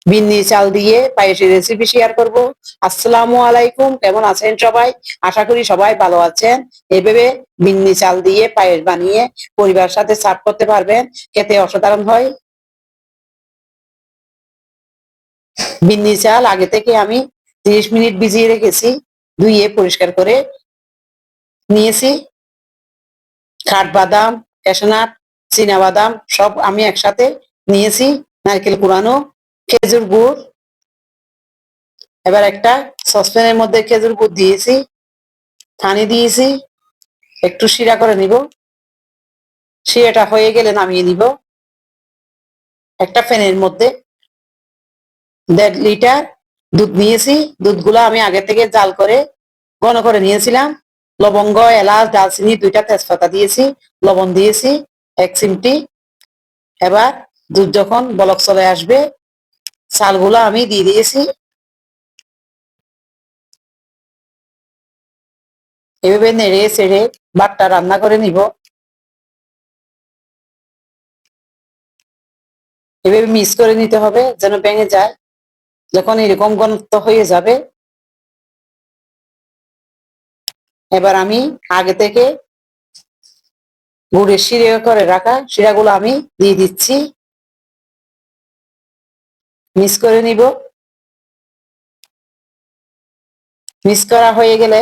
বিন্নি চাল দিয়ে পায়েসের রেসিপি শেয়ার করব। আসসালামু আলাইকুম, কেমন আছেন সবাই? আশা করি সবাই ভালো আছেন। এভাবে বিন্নি চাল দিয়ে পায়েস বানিয়ে পরিবারের সাথে সার্ভ করতে পারবেন, খেতে অসাধারণ হয়। বিন্নি চাল আগে থেকে আমি 30 মিনিট ভিজিয়ে রেখেছি, ধুয়ে পরিষ্কার করে নিয়েছি। কাঠবাদাম, ক্যাশনাট, বাদাম সব আমি একসাথে নিয়েছি, নারকেল কুড়ানো, খেজুর গুড়। এবার একটা সসপ্যানের মধ্যে খেজুর গুড় দিয়েছি, পানি দিয়েছি, একটু শিরা করে নিব। শিরাটা হয়ে গেলে নামিয়ে নিব। একটা প্যানের মধ্যে 1.5 লিটার দুধ নিয়েছি। দুধগুলো আমি আগে থেকে জাল করে ঘন করে নিয়েছিলাম। লবঙ্গ, এলাচ, দারচিনি, 2টা তেজপাতা দিয়েছি, লবণ দিয়েছি 1 চিমটি। এবার দুধ যখন বলক চলে আসবে, চালগুলো আমি দিয়ে দিয়েছি। এভাবে নেড়ে চেড়ে ভাতটা রান্না করে নিব। এভাবে মিক্স করে নিতে হবে যেন ভেঙে যায়। যখন এরকম ঘনত্ব হয়ে যাবে, এবার আমি আগে থেকে গুড়ের শিরা করে রাখা শিরাগুলো আমি দিয়ে দিচ্ছি, মিক্স করে নিব। মিক্স করা হয়ে গেলে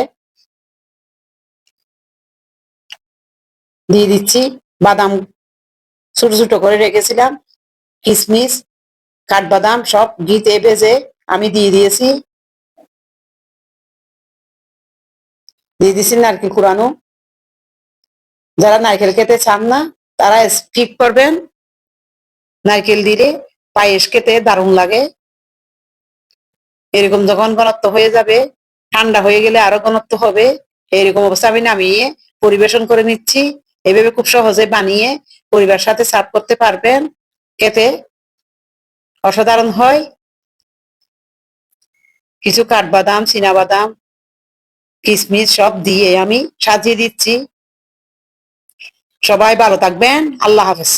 দিয়ে দিচ্ছি বাদাম, ছোট ছোট করে রেখেছিলাম, কিশমিশ, কাঠবাদাম সব ঘিতে ভেজে আমি দিয়ে দিয়েছি। দিয়ে দিচ্ছি নারকেল কুড়ানো। যারা নারকেল খেতে চান না তারা স্কিপ করবেন। নারকেল দিলে পায়েস খেতে দারুণ লাগে। এরকম যখন ঘনত্ব হয়ে যাবে, ঠান্ডা হয়ে গেলে আরো ঘনত্ব হবে। এরকম অবস্থা আমি নামিয়ে পরিবেশন করে নিচ্ছি। এভাবে খুব সহজে বানিয়ে পরিবারের সাথে সার্ভ করতে পারবেন, খেতে অসাধারণ হয়। কিছু কাঠবাদাম, বাদাম, কিশমিশ সব দিয়ে আমি সাজিয়ে দিচ্ছি। সবাই ভালো থাকবেন। আল্লাহ হাফেজ।